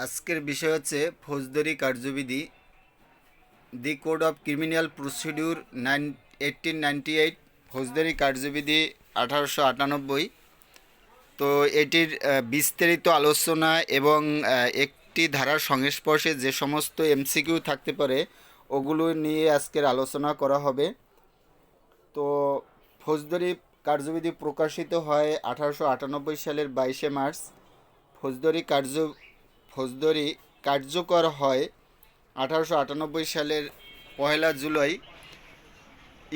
আজকের বিষয় হচ্ছে ফৌজদারি কার্যবিধি, the code of criminal procedure 1898, ফৌজদারি কার্যবিধি 1898। তো এটির বিস্তারিত আলোচনা এবং একটি ধারার সংস্পর্শে যে সমস্ত এমসিকিউ থাকতে পারে ওগুলো নিয়ে আজকের আলোচনা করা হবে। তো ফৌজদারি কার্যবিধি প্রকাশিত হয় 1898 সালের 22শে মার্চ। ফৌজদারি কার্যকর হয় 1898 সালের 1লা জুলাই।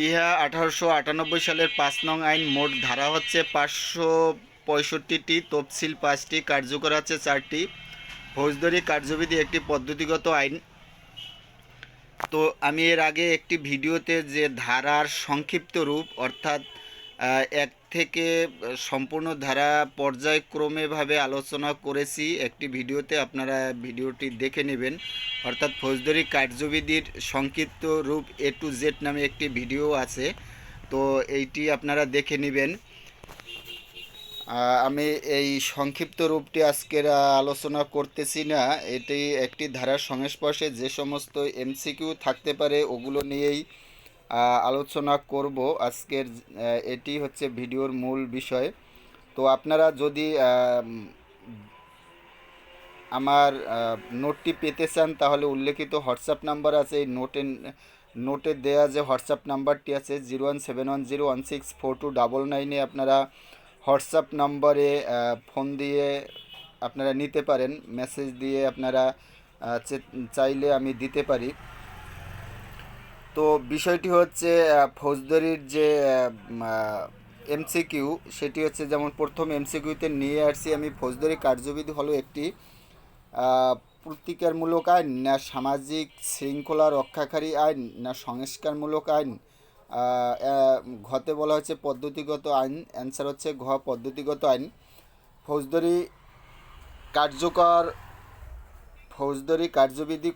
ইহা 1898 সালের 5 নং আইন। মোট ধারা হচ্ছে 565টি, তফসিল 5টি, কার্যকর আছে 4টি। ফৌজদারি কার্যবিধি একটি পদ্ধতিগত আইন। তো আমি এর আগে একটি ভিডিওতে যে ধারার সংক্ষিপ্ত রূপ অর্থাৎ এক থেকে সম্পূর্ণ ধারা পর্যায়ক্রমেভাবে আলোচনা করেছি একটি ভিডিওতে, আপনারা ভিডিওটি দেখে নেবেন। অর্থাৎ ফৌজদারি কার্যবিধির সংক্ষিপ্ত রূপ A to Z নামে একটি ভিডিও আছে, তো এইটি আপনারা দেখে নেবেন। আমি এই সংক্ষিপ্ত রূপটি আজকের আলোচনা করতেছি না। এটি একটি ধারার সংস্পর্শে যে সমস্ত এমসিকিউ থাকতে পারে ওগুলো নিয়েই আলোচনা করব আজকের। এটি হচ্ছে ভিডিওর মূল বিষয়। তো আপনারা যদি আমার নোটটি পেতে চান তাহলে উল্লেখিত হোয়াটসঅ্যাপ নাম্বার আছে, এই নোটে দেয়া যে হোয়াটসঅ্যাপ নাম্বারটি আছে 017101642999, আপনারা হোয়াটসঅ্যাপ নাম্বারে ফোন দিয়ে আপনারা নিতে পারেন। মেসেজ দিয়ে আপনারা চাইলে আমি দিতে পারি। তো বিষয়টি হচ্ছে ফৌজদারির যে এমসিকিউ সেটি হচ্ছে, যেমন প্রথম এমসিকিউতে নিয়ে আসছি আমি, ফৌজদারি কার্যবিধি হলো একটি প্রতিকারমূলক আইন, না সামাজিক শৃঙ্খলা রক্ষাকারী আইন, না সংস্কারমূলক আইন। ঘতে বলা হচ্ছে পদ্ধতিগত আইন, অ্যান্সার হচ্ছে ঘ, পদ্ধতিগত আইন। ফৌজদারি কার্যবিধি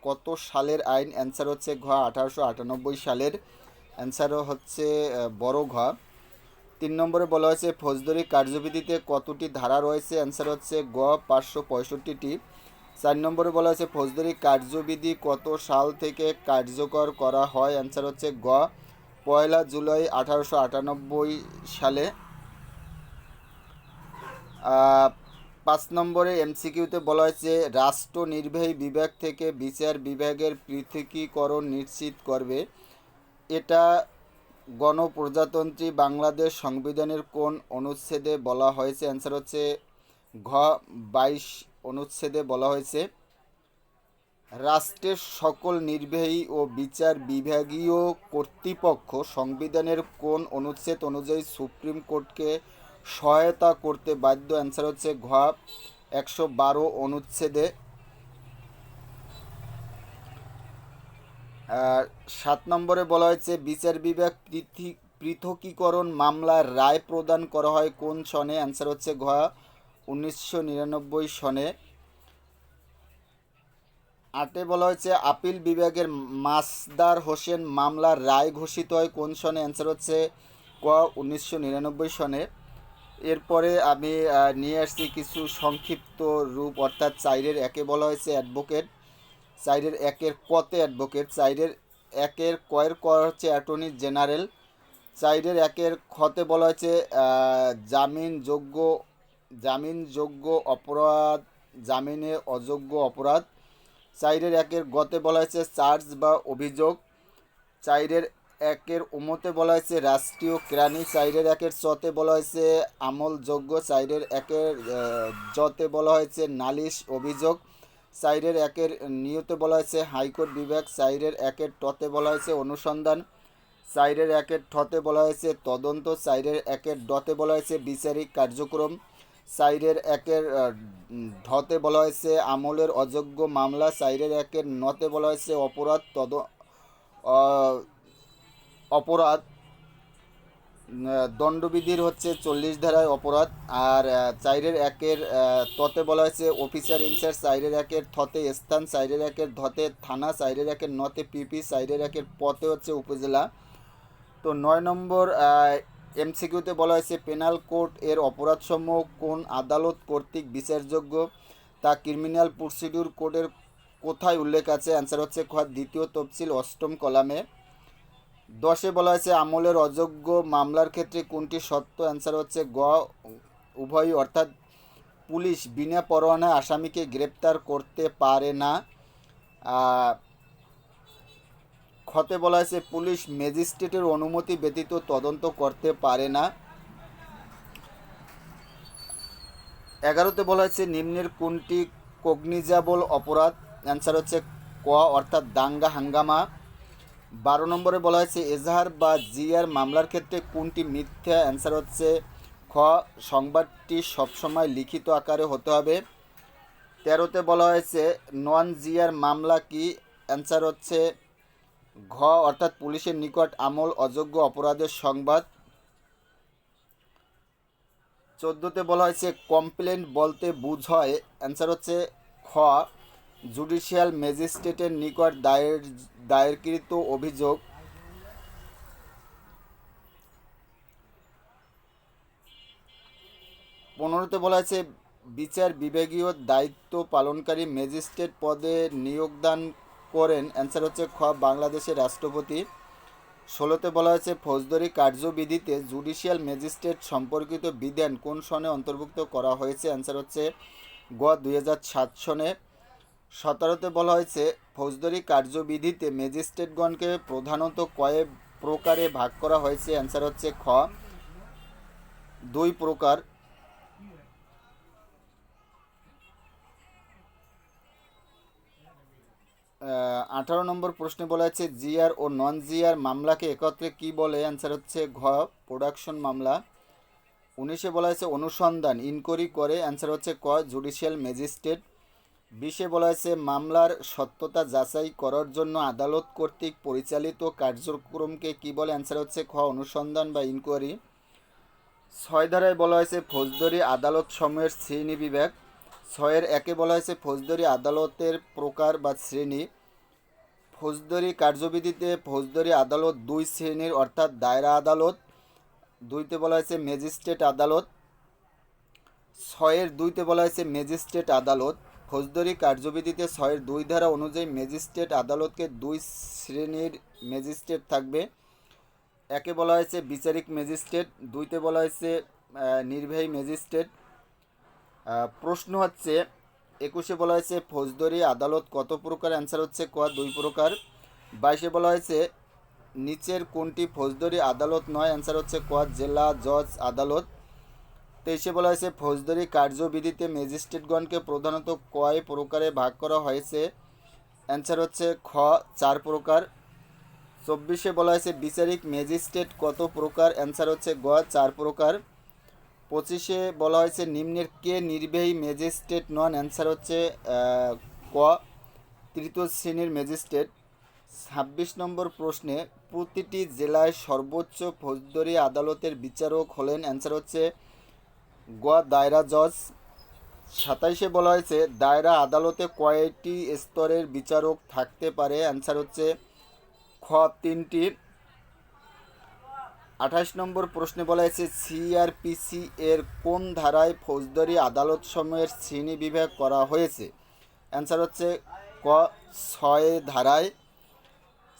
কত সালের আইন, অ্যান্সার হচ্ছে ঘ, 1898 সালের। অ্যান্সারও হচ্ছে বড় ঘ। 3 নম্বরে বলা হয়েছে ফৌজদারি কার্যবিধিতে কতটি ধারা রয়েছে, অ্যান্সার হচ্ছে গ, 565টি। 4 নম্বরে বলা হয়েছে ফৌজদারি কার্যবিধি কত সাল থেকে কার্যকর করা হয়, অ্যান্সার হচ্ছে গ, 1লা জুলাই 1898 সালে। 5 নম্বরে এমসিকিউতে বলা হয়েছে রাষ্ট্র নির্বাহী বিভাগ থেকে বিচার বিভাগের পৃথকীকরণ নিশ্চিত করবে। এটা গণপ্রজাতন্ত্রী বাংলাদেশ সংবিধানের কোন অনুচ্ছেদে বলা হয়েছে, অ্যান্সার হচ্ছে ঘ, 22 অনুচ্ছেদে বলা হয়েছে। রাষ্ট্রের সকল নির্বাহী ও বিচার বিভাগীয় কর্তৃপক্ষ সংবিধানের কোন অনুচ্ছেদ অনুযায়ী সুপ্রিম কোর্টকে সহায়তা করতে বাধ্য, অ্যান্সার হচ্ছে ঘ, 112 অনুচ্ছেদে। 7 নম্বরে বলা হয়েছে বিচার বিভাগ পৃথকীকরণ মামলার রায় প্রদান করা হয় কোন সনে, অ্যান্সার হচ্ছে ঘ, 1999 সনে। 8 বলা হয়েছে আপিল বিভাগের মাসদার হোসেন মামলার রায় ঘোষিত হয় কোন সনে, অ্যান্সার হচ্ছে ক, 1999 সনে। এরপরে আমি নিয়ে আসছি কিছু সংক্ষিপ্ত রূপ, অর্থাৎ 4-এর 1-এ বলা হয়েছে অ্যাডভোকেট, 4-এর 1-এর কতে অ্যাডভোকেট, 4-এর 1-এর কয়ের ক হচ্ছে অ্যাটর্নি জেনারেল, 4-এর 1-এর খতে বলা হয়েছে জামিনযোগ্য অপরাধ, জামিনে অযোগ্য অপরাধ। 4-এর 1-এর গতে বলা হয়েছে চার্জ বা অভিযোগ। 4-এর 1-এর ওমতে বলা হয়েছে রাষ্ট্রীয় কেরানি। 4-এর 1-এর চতে বলা হয়েছে আমলযোগ্য। 4-এর 1-এর জতে বলা হয়েছে নালিশ অভিযোগ। 4-এর 1-এর নিয়তে বলা হয়েছে হাইকোর্ট বিভাগ। 4-এর 1-এর টতে বলা হয়েছে অনুসন্ধান। 4-এর 1-এর ঠতে বলা হয়েছে তদন্ত। 4-এর 1-এর ডতে বলা হয়েছে বিচারিক কার্যক্রম। 4-এর 1-এর ঢতে বলা হয়েছে আমলের অযোগ্য মামলা। 4-এর 1-এর নতে বলা হয়েছে অপরাধ দণ্ডবিধির হচ্ছে 40 ধারায় অপরাধ। আর 4-এর 1-এর ততে বলা হয়েছে অফিসার ইনচার্জ। 4-এর 1-এর থতে স্থান। 4-এর 1-এর ধতে থানা। 4-এর 1-এর নতে পিপি। 4-এর 1-এর পতে হচ্ছে উপজেলা। তো 9 নম্বর এমসিকিউতে বলা হয়েছে পেনাল কোড এর অপরাধসমূহ কোন আদালত কর্তৃক বিচারযোগ্য। তা ক্রিমিনাল প্রসিডিউর কোডের কোথায় উল্লেখ আছে? অ্যান্সার হচ্ছে খ দ্বিতীয় তফসিল 8ম কলামে। 10-এ বলা হয়েছে আমলের অযোগ্য মামলার ক্ষেত্রে কোনটি সত্য? অ্যান্সার হচ্ছে গ উভয়ই, অর্থাৎ পুলিশ বিনা পরোয়ানায় আসামিকে গ্রেপ্তার করতে পারে না। খতে বলা হয়েছে পুলিশ ম্যাজিস্ট্রেটের অনুমতি ব্যতীত তদন্ত করতে পারে না। 11-তে বলা হয়েছে নিম্নের কোনটি কগনিজাবল অপরাধ? অ্যান্সার হচ্ছে ক অর্থাৎ দাঙ্গা হাঙ্গামা। 12 নম্বরে বলা হয়েছে এজাহার বা জিআর মামলার ক্ষেত্রে কোনটি মিথ্যা? অ্যান্সার হচ্ছে খ সংবাদটি সবসময় লিখিত আকারে হতে হবে। 13-তে বলা হয়েছে নন জিআর মামলা কি? অ্যান্সার হচ্ছে ঘ অর্থাৎ পুলিশের নিকট আমল অযোগ্য অপরাধের সংবাদ। 14-তে বলা হয়েছে কমপ্লেন্ট বলতে বোঝায়? অ্যান্সার হচ্ছে খ জুডিশিয়াল ম্যাজিস্ট্রেটের নিকট দায়েরকৃত অভিযোগ। 15-তে বলা হয়েছে বিচার বিভাগীয় দায়িত্ব পালনকারী ম্যাজিস্ট্রেট পদে নিয়োগদান করেন? অ্যান্সার হচ্ছে খ বাংলাদেশের রাষ্ট্রপতি। 16-তে বলা হয়েছে ফৌজদারি কার্যবিধিতে জুডিশিয়াল ম্যাজিস্ট্রেট সম্পর্কিত বিধান কোন সনে অন্তর্ভুক্ত করা হয়েছে? অ্যান্সার হচ্ছে গ 2007 সনে। 17-তে বলা হয়েছে ফৌজদারি কার্যবিধিতে ম্যাজিস্ট্রেটগণকে প্রধানত কয় প্রকারে ভাগ করা হয়েছে? অ্যান্সার হচ্ছে খ 2 প্রকার। 18 নম্বর প্রশ্নে বলা হয়েছে জিআর ও নন জিআর মামলাকে একত্রে কি বলে? অ্যান্সার হচ্ছে ঘ প্রোডাকশন মামলা। 19-এ বলা হয়েছে অনুসন্ধান ইনকোয়ারি করে? অ্যান্সার হচ্ছে ক জুডিশিয়াল ম্যাজিস্ট্রেট। 20-এ বলা হয়েছে মামলার সত্যতা যাচাই করার জন্য আদালত কর্তৃক পরিচালিত কার্যক্রমকে কি বলে? অ্যান্সার হচ্ছে খ অনুসন্ধান বা ইনকোয়ারি। 6 ধারায় বলা হয়েছে ফৌজদারি আদালত সমূহের শ্রেণী বিভাগ। 6-এর 1-এ বলা হয়েছে ফৌজদারি আদালতের প্রকার বা শ্রেণী। ফৌজদারি কার্যবিধিতে ফৌজদারি আদালত 2 শ্রেণীর, অর্থাৎ দায়রা আদালত। 2-তে বলা হয়েছে ম্যাজিস্ট্রেট আদালত। 6-এর 2-তে বলা হয়েছে ম্যাজিস্ট্রেট আদালত। ফৌজদারি কার্যবিধিতে 6-এর 2 ধারা অনুযায়ী ম্যাজিস্ট্রেট আদালতকে 2 শ্রেণীর ম্যাজিস্ট্রেট থাকবে। 1-এ বলা হয়েছে বিচারিক ম্যাজিস্ট্রেট, 2-তে বলা হয়েছে নির্বাহী ম্যাজিস্ট্রেট। প্রশ্ন হচ্ছে 21-এ বলা হয়েছে ফৌজদারি আদালত কত প্রকার? অ্যান্সার হচ্ছে ক 2 প্রকার। 22-এ বলা হয়েছে নিচের কোনটি ফৌজদারি আদালত নয়? অ্যান্সার হচ্ছে ক জেলা জজ আদালত। 23-এ বলা হয়েছে ফৌজদারি কার্যবিধিতে ম্যাজিস্ট্রেটগণকে প্রধানত কয় প্রকারে ভাগ করা হয়েছে? অ্যান্সার হচ্ছে খ 4 প্রকার। 24-এ বলা হয়েছে বিচারিক ম্যাজিস্ট্রেট কত প্রকার? অ্যান্সার হচ্ছে গ 4 প্রকার। 25-এ বলা হয়েছে নিম্নের কে নির্বাহী ম্যাজিস্ট্রেট নন? অ্যান্সার হচ্ছে ক তৃতীয় শ্রেণীর ম্যাজিস্ট্রেট। 26 নম্বর প্রশ্নে প্রতিটি জেলায় সর্বোচ্চ ফৌজদারি আদালতের বিচারক হলেন? অ্যান্সার হচ্ছে গ দায়রা জজ। 27-এ বলা হয়েছে দায়রা আদালতে কয়টি স্তরের বিচারক থাকতে পারে? অ্যান্সার হচ্ছে খ 3টি। 28 নম্বর প্রশ্নে বলা হয়েছে সিআরপিসি এর কোন ধারায় ফৌজদারি আদালত সমূহের শ্রেণী বিভাগ করা হয়েছে? অ্যান্সার হচ্ছে ক 6 ধারায়।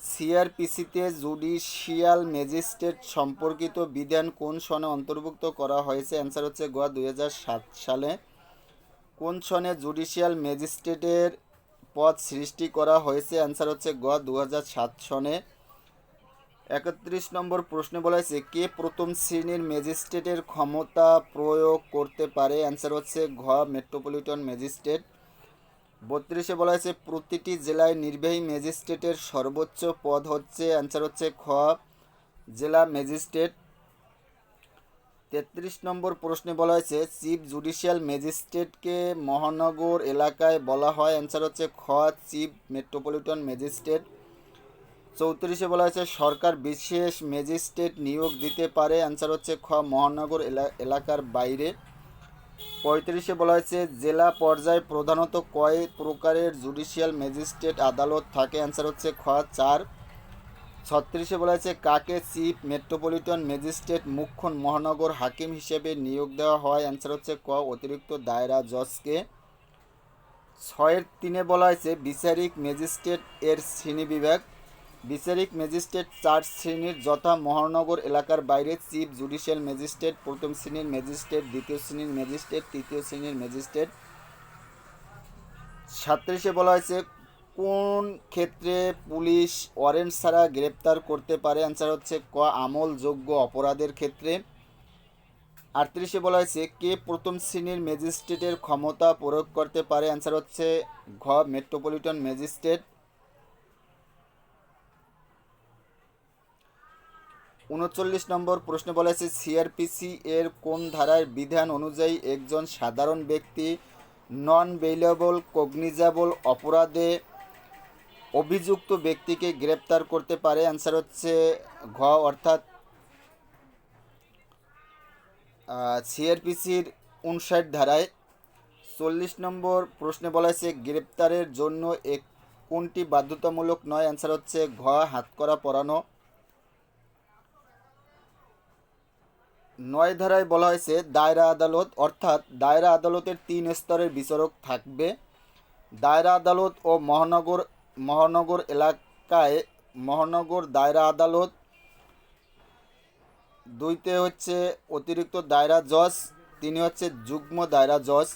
সিআরপিসিতে জুডিশিয়াল ম্যাজিস্ট্রেট সম্পর্কিত বিধান কোন সনে অন্তর্ভুক্ত করা হয়েছে? অ্যান্সার হচ্ছে গ 2007 সালে। কোন সনে জুডিশিয়াল ম্যাজিস্ট্রেটের পদ সৃষ্টি করা হয়েছে? অ্যান্সার হচ্ছে গ 2007 সনে। 31 নম্বর প্রশ্নে বলা হয়েছে কে প্রথম শ্রেণীর ম্যাজিস্ট্রেটের ক্ষমতা প্রয়োগ করতে পারে? অ্যান্সার হচ্ছে ঘ মেট্রোপলিটন ম্যাজিস্ট্রেট। 32-এ বলা হয়েছে প্রতিটি জেলায় নির্বাহী ম্যাজিস্ট্রেটের সর্বোচ্চ পদ হচ্ছে? অ্যান্সার হচ্ছে খ জেলা ম্যাজিস্ট্রেট। 33 নম্বর প্রশ্নে বলা হয়েছে চিফ জুডিশিয়াল ম্যাজিস্ট্রেটকে মহানগর এলাকায় বলা হয়? অ্যান্সার হচ্ছে খ চিফ মেট্রোপলিটন ম্যাজিস্ট্রেট। 34-এ বলা হয়েছে সরকার বিশেষ ম্যাজিস্ট্রেট নিয়োগ দিতে পারে? অ্যান্সার হচ্ছে খ মহানগর এলাকার বাইরে। 35-এ বলা হয়েছে জেলা পর্যায়ে প্রধানত কয় প্রকারের জুডিশিয়াল ম্যাজিস্ট্রেট আদালত থাকে? অ্যান্সার হচ্ছে খ 4। 36-এ বলা হয়েছে কাকে চিফ মেট্রোপলিটন ম্যাজিস্ট্রেট মুখ্য মহানগর হাকিম হিসেবে নিয়োগ দেওয়া হয়? অ্যান্সার হচ্ছে ক অতিরিক্ত দায়রা জজকে। ছয়ের 3-এ বলা হয়েছে বিচারিক ম্যাজিস্ট্রেট এর শ্রেণীবিভাগ। বিচারিক ম্যাজিস্ট্রেট 4 শ্রেণীর, যথা মহানগর এলাকার বাইরে চিফ জুডিশিয়াল ম্যাজিস্ট্রেট, প্রথম শ্রেণীর ম্যাজিস্ট্রেট, দ্বিতীয় শ্রেণীর ম্যাজিস্ট্রেট, তৃতীয় শ্রেণীর ম্যাজিস্ট্রেট। 37-এ বলা হয়েছে কোন ক্ষেত্রে পুলিশ ওয়ারেন্ট ছাড়া গ্রেপ্তার করতে পারে? অ্যান্সার হচ্ছে ক, আমলযোগ্য অপরাধের ক্ষেত্রে। 38-এ বলা হয়েছে কে প্রথম শ্রেণীর ম্যাজিস্ট্রেটের ক্ষমতা প্রয়োগ করতে পারে? অ্যান্সার হচ্ছে ঘ, মেট্রোপলিটন ম্যাজিস্ট্রেট। 39 নম্বর প্রশ্নে বলা হয়েছে সিআরপিসি এর কোন ধারার বিধান অনুযায়ী একজন সাধারণ ব্যক্তি নন বেইলেবল কগনিজেবল অপরাধে অভিযুক্ত ব্যক্তিকে গ্রেপ্তার করতে পারে? অ্যান্সার হচ্ছে ঘ, অর্থাৎ সিআরপিসির 59 ধারায়। 40 নম্বর প্রশ্নে বলা হয়েছে গ্রেপ্তারের জন্য কোনটি বাধ্যতামূলক নয়? অ্যান্সার হচ্ছে ঘ, হাতকড়া পরানো। 9 ধারায় বলা হয়েছে দায়রা আদালত, অর্থাৎ দায়রা আদালতের 3 স্তরের বিচারক থাকবে। দায়রা আদালত ও মহানগর এলাকায় মহানগর দায়রা আদালত, 2তে হচ্ছে অতিরিক্ত দায়রা জজ, 3 হচ্ছে যুগ্ম দায়রা জজ।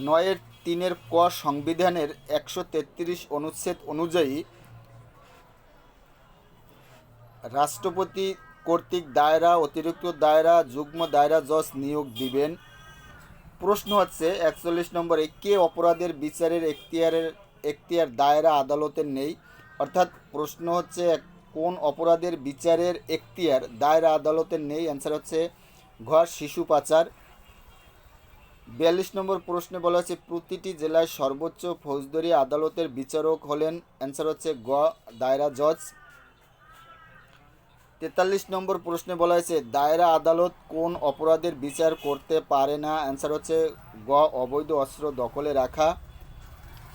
9-এর 3-এর ক, সংবিধানের 133 অনুচ্ছেদ অনুযায়ী রাষ্ট্রপতি কর্তৃক দায়রা, অতিরিক্ত দায়রা, যুগ্ম দায়রা জজ নিয়োগ দিবেন। প্রশ্ন হচ্ছে 41 নম্বরে কে অপরাধের বিচারের এখতিয়ার দায়রা আদালতের নেই? অর্থাৎ প্রশ্ন হচ্ছে কোন অপরাধের বিচারের এখতিয়ার দায়রা আদালতের নেই? অ্যান্সার হচ্ছে ঘ, শিশু পাচার। 42 নম্বর প্রশ্নে বলা হচ্ছে প্রতিটি জেলায় সর্বোচ্চ ফৌজদারি আদালতের বিচারক হলেন? অ্যান্সার হচ্ছে গ, দায়রা জজ। 43 নম্বর প্রশ্নে বলা হয়েছে দায়রা আদালত কোন অপরাধের বিচার করতে পারে না? অ্যান্সার হচ্ছে গ, অবৈধ অস্ত্র দখলে রাখা।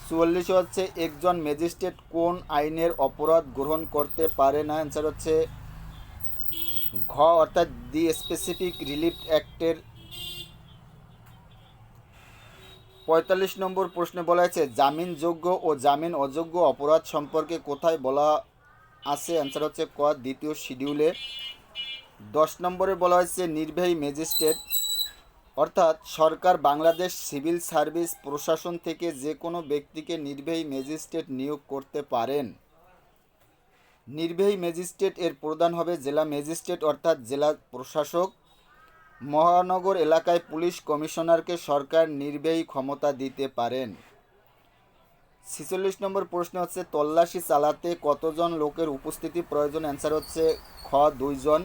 44 হচ্ছে একজন ম্যাজিস্ট্রেট কোন আইনের অপরাধ গ্রহণ করতে পারে না? অ্যান্সার হচ্ছে ঘ, অর্থাৎ দি স্পেসিফিক রিলিফ অ্যাক্টের। 45 নম্বর প্রশ্নে বলা হয়েছে জামিনযোগ্য ও জামিন অযোগ্য অপরাধ সম্পর্কে কোথায় বলা আছে? অ্যান্সার হচ্ছে ক, দ্বিতীয় শিডিউলে। 10 নম্বরে বলা হয়েছে নির্বাহী ম্যাজিস্ট্রেট, অর্থাৎ সরকার বাংলাদেশ সিভিল সার্ভিস প্রশাসন থেকে যে কোনো ব্যক্তিকে নির্বাহী ম্যাজিস্ট্রেট নিয়োগ করতে পারেন। নির্বাহী ম্যাজিস্ট্রেট এর প্রধান হবে জেলা ম্যাজিস্ট্রেট, অর্থাৎ জেলা প্রশাসক। মহানগর এলাকায় পুলিশ কমিশনারকে সরকার নির্বাহী ক্ষমতা দিতে পারেন। 46 নম্বর প্রশ্ন হচ্ছে তল্লাশি চালাতে কতজন লোকের উপস্থিতি প্রয়োজন? অ্যান্সার হচ্ছে খ, 2 জন।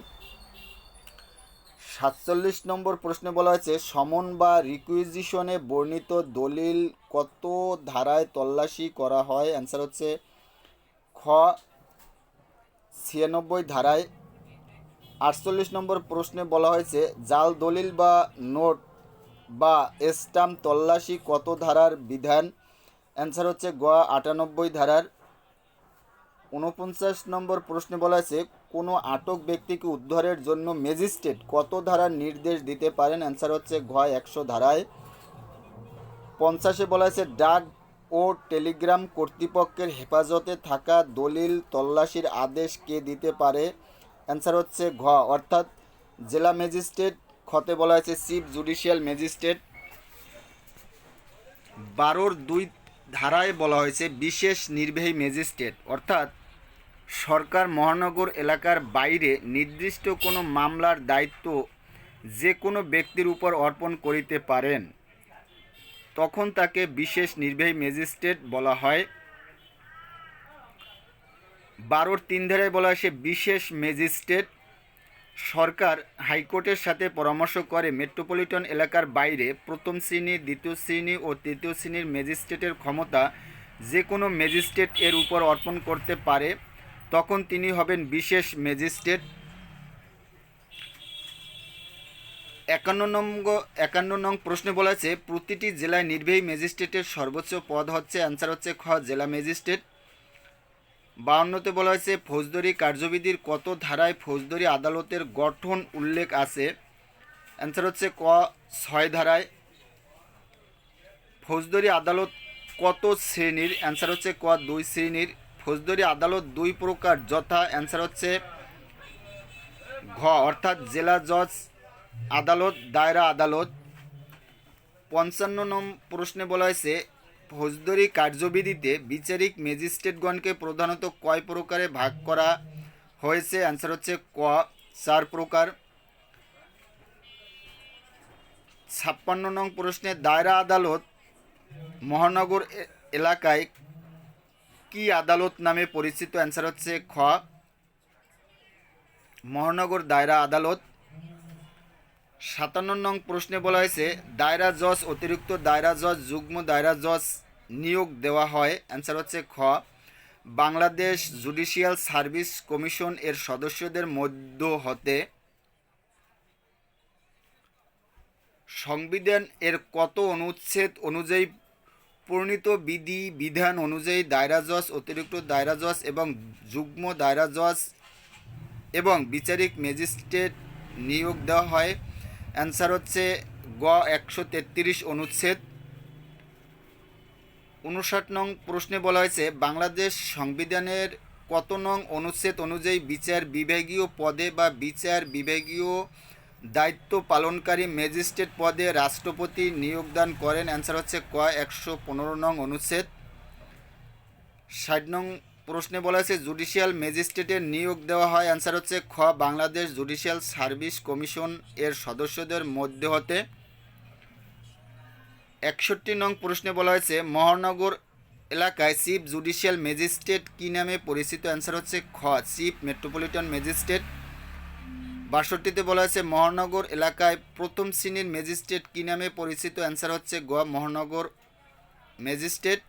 47 নম্বর প্রশ্নে বলা হয়েছে সমন বা রিকুইজিশনে বর্ণিত দলিল কত ধারায় তল্লাশি করা হয়? অ্যান্সার হচ্ছে খ, 96 ধারায়। 48 নম্বর প্রশ্নে বলা হয়েছে জাল দলিল বা নোট বা স্টাম্প তল্লাশি কত ধারার বিধান? অ্যান্সার হচ্ছে গ, 98 ধারার। 49 নম্বর প্রশ্নে বলা হয়েছে কোনো আটক ব্যক্তিকে উদ্ধারের জন্য ম্যাজিস্ট্রেট কত ধারার নির্দেশ দিতে পারেন? অ্যান্সার হচ্ছে ঘ, 100 ধারায়। 50-এ বলা হয়েছে ডাক ও টেলিগ্রাম কর্তৃপক্ষের হেফাজতে থাকা দলিল তল্লাশির আদেশ কে দিতে পারে? অ্যান্সার হচ্ছে ঘ, অর্থাৎ জেলা ম্যাজিস্ট্রেট। খতে বলা হয়েছে চিফ জুডিশিয়াল ম্যাজিস্ট্রেট। 12-2 ধারায় বলা হয়েছে বিশেষ নির্বাহী ম্যাজিস্ট্রেট, অর্থাৎ সরকার মহানগর এলাকার বাইরে নির্দিষ্ট কোনো মামলার দায়িত্ব যে কোনো ব্যক্তির উপর অর্পণ করিতে পারেন, তখন তাকে বিশেষ নির্বাহী ম্যাজিস্ট্রেট বলা হয়। 12-3 ধারায় বলা হয়েছে বিশেষ ম্যাজিস্ট্রেট সরকার হাইকোর্টের সাথে পরামর্শ করে মেট্রোপলিটন এলাকার বাইরে প্রথম শ্রেণী, দ্বিতীয় শ্রেণী ও তৃতীয় শ্রেণীর ম্যাজিস্ট্রেটের ক্ষমতা যে কোনো ম্যাজিস্ট্রেট এর উপর অর্পণ করতে পারে, তখন তিনি হবেন বিশেষ ম্যাজিস্ট্রেট। 51 নং প্রশ্নে বলা আছে প্রতিটি জেলায় নির্বাহী ম্যাজিস্ট্রেটের সর্বোচ্চ পদ হচ্ছে? অ্যান্সার হচ্ছে খ, জেলা ম্যাজিস্ট্রেট। 52-তে বলা হয়েছে ফৌজদারি কার্যবিধির কত ধারায় ফৌজদারি আদালতের গঠন উল্লেখ আছে? অ্যান্সার হচ্ছে ক, 6 ধারায়। ফৌজদারি আদালত কত শ্রেণীর? অ্যান্সার হচ্ছে ক 2 শ্রেণীর। ফৌজদারি আদালত 2 প্রকার, যথা অ্যান্সার হচ্ছে ঘ অর্থাৎ জেলা জজ আদালত, দায়রা আদালত। 55 নং প্রশ্নে বলা হয়েছে ফৌজদারি কার্যবিধিতে বিচারিক ম্যাজিস্ট্রেটগণকে প্রধানত কয় প্রকারে ভাগ করা হয়েছে? অ্যান্সার হচ্ছে ক 4 প্রকার। 56 নং প্রশ্নে দায়রা আদালত মহানগর এলাকায় কি আদালত নামে পরিচিত? অ্যান্সার হচ্ছে খ মহানগর দায়রা আদালত। 57 নং প্রশ্নে বলা হয়েছে দায়রা জজ, অতিরিক্ত দায়রা জজ, যুগ্ম দায়রা জজ নিয়োগ দেওয়া হয়। অ্যান্সার হচ্ছে খ বাংলাদেশ জুডিশিয়াল সার্ভিস কমিশন এর সদস্যদের মধ্য হতে। সংবিধান এর কত অনুচ্ছেদ অনুযায়ী প্রণীত বিধি বিধান অনুযায়ী দায়রা জজ, অতিরিক্ত দায়রা জজ এবং যুগ্ম দায়রা জজ এবং বিচারিক ম্যাজিস্ট্রেট নিয়োগ দেওয়া হয়? অ্যান্সার হচ্ছে গ 133 অনুচ্ছেদ। 59 নং প্রশ্নে বলা হয়েছে বাংলাদেশ সংবিধানের কত নং অনুচ্ছেদ অনুযায়ী বিচার বিভাগীয় পদে বা বিচার বিভাগীয় দায়িত্ব পালনকারী ম্যাজিস্ট্রেট পদে রাষ্ট্রপতি নিয়োগদান করেন? অ্যান্সার হচ্ছে ক 115 নং অনুচ্ছেদ। 60 নং প্রশ্নে বলা হয়েছে জুডিশিয়াল ম্যাজিস্ট্রেটের নিয়োগ দেওয়া হয়? অ্যান্সার হচ্ছে খ বাংলাদেশ জুডিশিয়াল সার্ভিস কমিশন এর সদস্যদের মধ্যে হতে। 61 নং প্রশ্নে বলা হয়েছে মহানগর এলাকায় চিফ জুডিশিয়াল ম্যাজিস্ট্রেট কী নামে পরিচিত? অ্যান্সার হচ্ছে খ চিফ মেট্রোপলিটন ম্যাজিস্ট্রেট। 62তে বলা হয়েছে মহানগর এলাকায় প্রথম শ্রেণীর ম্যাজিস্ট্রেট কী নামে পরিচিত? অ্যান্সার হচ্ছে গ মহানগর ম্যাজিস্ট্রেট।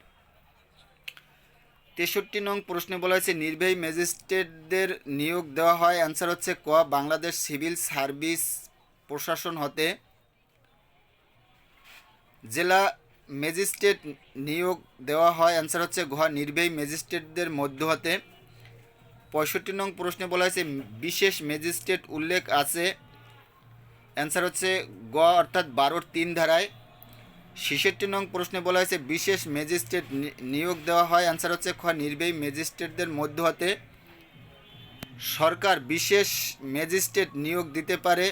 63 নং প্রশ্নে বলা হয়েছে নির্বাহী ম্যাজিস্ট্রেটদের নিয়োগ দেওয়া হয়? অ্যান্সার হচ্ছে ক বাংলাদেশ সিভিল সার্ভিস প্রশাসন হতে। জেলা ম্যাজিস্ট্রেট নিয়োগ দেওয়া হয়? অ্যান্সার হচ্ছে ঘ নির্বাহী ম্যাজিস্ট্রেটদের মধ্য হতে। 65 নং প্রশ্নে বলা হয়েছে বিশেষ ম্যাজিস্ট্রেট উল্লেখ আছে? অ্যান্সার হচ্ছে গ অর্থাৎ 12(3) ধারায়। 66 নং প্রশ্নে বলা হয়েছে বিশেষ ম্যাজিস্ট্রেট নিয়োগ দেওয়া হয়? অ্যান্সার হচ্ছে খ নির্বাহী ম্যাজিস্ট্রেটদের মধ্য হতে। সরকার বিশেষ ম্যাজিস্ট্রেট নিয়োগ দিতে পারে?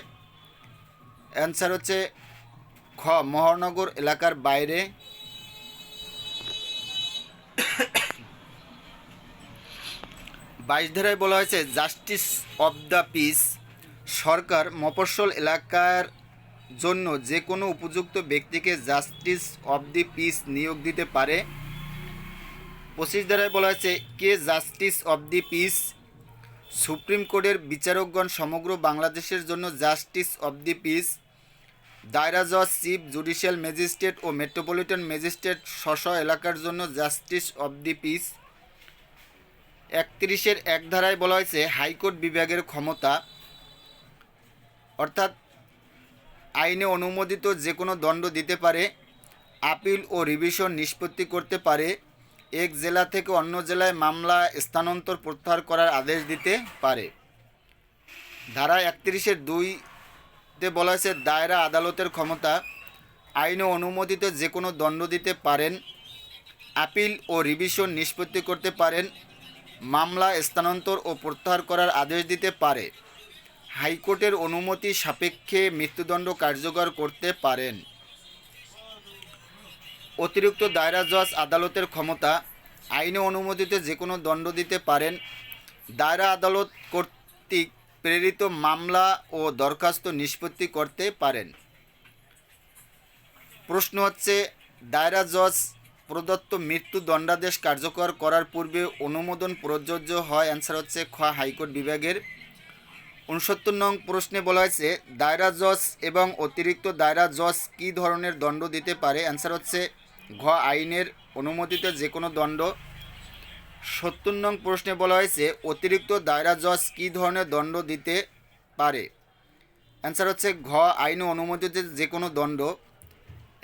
অ্যান্সার হচ্ছে খ মহানগর এলাকার বাইরে। 22 ধারায় বলা হয়েছে জাস্টিস অব দ্য পিস সরকার মফস্বল এলাকার জন্য যে কোনো উপযুক্ত ব্যক্তিকে জাস্টিস অব দি পিস নিয়োগ দিতে পারে? 25 ধারায় বলা হয়েছে কে justice of the peace? Supreme কোর্টের বিচারকগণ সমগ্র বাংলাদেশের জন্য জাস্টিস অব দি পিস। দায়রা জজ, চিফ জুডিশিয়াল ম্যাজিস্ট্রেট ও মেট্রোপলিটন ম্যাজিস্ট্রেট স্ব এলাকার জন্য জাস্টিস অব দি পিস। 31-1 ধারায় বলা হয়েছে হাইকোর্ট বিভাগের ক্ষমতা, অর্থাৎ আইনে অনুমোদিত যে কোনো দণ্ড দিতে পারে, আপিল ও রিভিশন নিষ্পত্তি করতে পারে, এক জেলা থেকে অন্য জেলায় মামলা স্থানান্তর প্রত্যাহার করার আদেশ দিতে পারে। ধারা 31-2 বলা হয়েছে দায়রা আদালতের ক্ষমতা, আইনে অনুমোদিত যে কোনো দণ্ড দিতে পারেন, আপিল ও রিভিশন নিষ্পত্তি করতে পারেন, মামলা স্থানান্তর ও প্রত্যাহার করার আদেশ দিতে পারে, হাইকোর্টের অনুমতি সাপেক্ষে মৃত্যুদণ্ড কার্যকর করতে পারেন। অতিরিক্ত দায়রা জজ আদালতের ক্ষমতা, আইনে অনুমোদিত যে কোনো দণ্ড দিতে পারেন, দায়রা আদালত কর্তৃক প্রেরিত মামলা ও দরখাস্ত নিষ্পত্তি করতে পারেন। প্রশ্ন হচ্ছে দায়রা জজ প্রদত্ত মৃত্যুদণ্ডাদেশ কার্যকর করার পূর্বে অনুমোদন প্রযোজ্য হয়? অ্যান্সার হচ্ছে খ হাইকোর্ট বিভাগের। 69 নং প্রশ্নে বলা হয়েছে দায়রা জজ এবং অতিরিক্ত দায়রা জজ কী ধরনের দণ্ড দিতে পারে? অ্যান্সার হচ্ছে ঘ আইনের অনুমোদিত যে কোনো দণ্ড। 70 নং প্রশ্নে বলা হয়েছে অতিরিক্ত দায়রা জজ কী ধরনের দণ্ড দিতে পারে? অ্যান্সার হচ্ছে ঘ আইনে অনুমোদিত যে কোনো দণ্ড।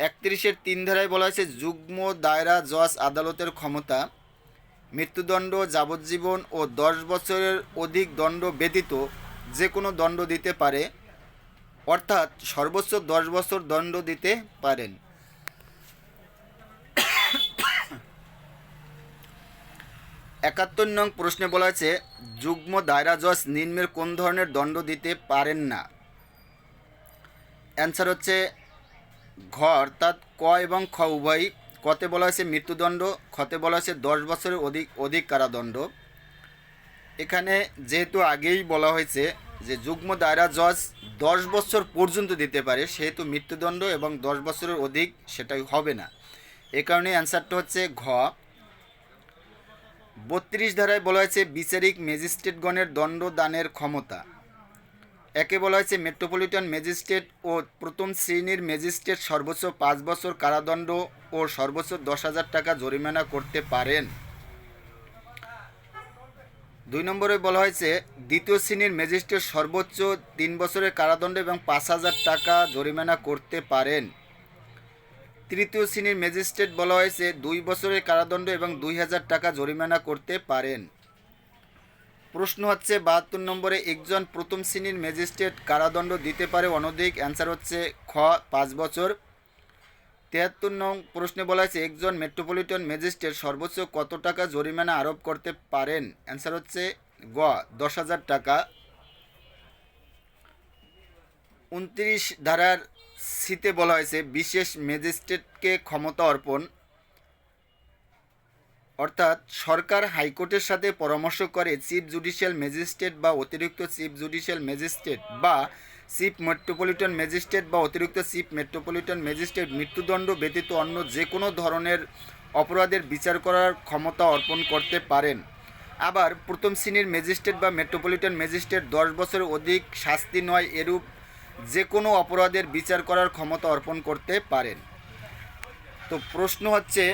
31-3 ধারায় বলা হয়েছে যুগ্ম দায়রা জজ আদালতের ক্ষমতা, মৃত্যুদণ্ড, যাবজ্জীবন ও 10 বছরের অধিক দণ্ড ব্যতীত যে কোনো দণ্ড দিতে পারে, অর্থাৎ সর্বোচ্চ 10 বছর দণ্ড দিতে পারেন। 71 নং প্রশ্নে বলা হয়েছে যুগ্ম দায়রা জজ নিম্নের কোন ধরনের দণ্ড দিতে পারেন না। অ্যান্সার হচ্ছে ঘ, অর্থাৎ ক এবং খ উভয়ই। কতে বলা হয়েছে মৃত্যুদণ্ড, খতে বলা হয়েছে 10 বছরের অধিক কারাদণ্ড। এখানে যেহেতু আগেই বলা হয়েছে যে যুগ্ম দায়রা জজ 10 বছর পর্যন্ত দিতে পারে, সেহেতু মৃত্যুদণ্ড এবং 10 বছরের অধিক সেটাই হবে না। এ কারণে অ্যান্সারটা হচ্ছে ঘ। 32 ধারায় বলা হয়েছে বিচারিক ম্যাজিস্ট্রেটগণের দণ্ড দানের ক্ষমতা। একে বলা হয়েছে মেট্রোপলিটন ম্যাজিস্ট্রেট ও প্রথম শ্রেণীর ম্যাজিস্ট্রেট সর্বোচ্চ 5 বছর কারাদণ্ড ও সর্বোচ্চ 10,000 টাকা জরিমানা করতে পারেন। 2 নম্বরে বলা হয়েছে দ্বিতীয় শ্রেণীর ম্যাজিস্ট্রেট সর্বোচ্চ 3 বছরের কারাদণ্ড এবং 5,000 টাকা জরিমানা করতে পারেন। তৃতীয় শ্রেণীর ম্যাজিস্ট্রেট বলা হয়েছে 2 বছরের কারাদণ্ড এবং 2,000 টাকা জরিমানা করতে পারেন। প্রশ্ন হচ্ছে 72 নম্বরে একজন প্রথম শ্রেণীর ম্যাজিস্ট্রেট কারাদণ্ড দিতে পারে অনধিক। অ্যান্সার হচ্ছে খ, 5 বছর। 73 নং প্রশ্নে বলা হয়েছে একজন মেট্রোপলিটন ম্যাজিস্ট্রেট সর্বোচ্চ কত টাকা জরিমানা আরোপ করতে পারেন। অ্যান্সার হচ্ছে গ, 10,000 টাকা। 29 ধারার সিতে বলা হয়েছে বিশেষ ম্যাজিস্ট্রেটকে ক্ষমতা অর্পণ, অর্থাৎ সরকার হাইকোর্টের সাথে পরামর্শ করে চিফ জুডিশিয়াল ম্যাজিস্ট্রেট বা অতিরিক্ত চিফ জুডিশিয়াল ম্যাজিস্ট্রেট বা চিফ মেট্রোপলিটন ম্যাজিস্ট্রেট বা অতিরিক্ত চিফ মেট্রোপলিটন ম্যাজিস্ট্রেট মৃত্যুদণ্ড ব্যতীত অন্য যে কোনো ধরনের অপরাধের বিচার করার ক্ষমতা অর্পণ করতে পারেন। আবার প্রথম শ্রেণীর ম্যাজিস্ট্রেট বা মেট্রোপলিটন ম্যাজিস্ট্রেট 10 বছরের অধিক শাস্তি নয় এরূপ যে কোনো অপরাধের বিচার করার ক্ষমতা অর্পণ করতে পারেন। তো প্রশ্ন হচ্ছে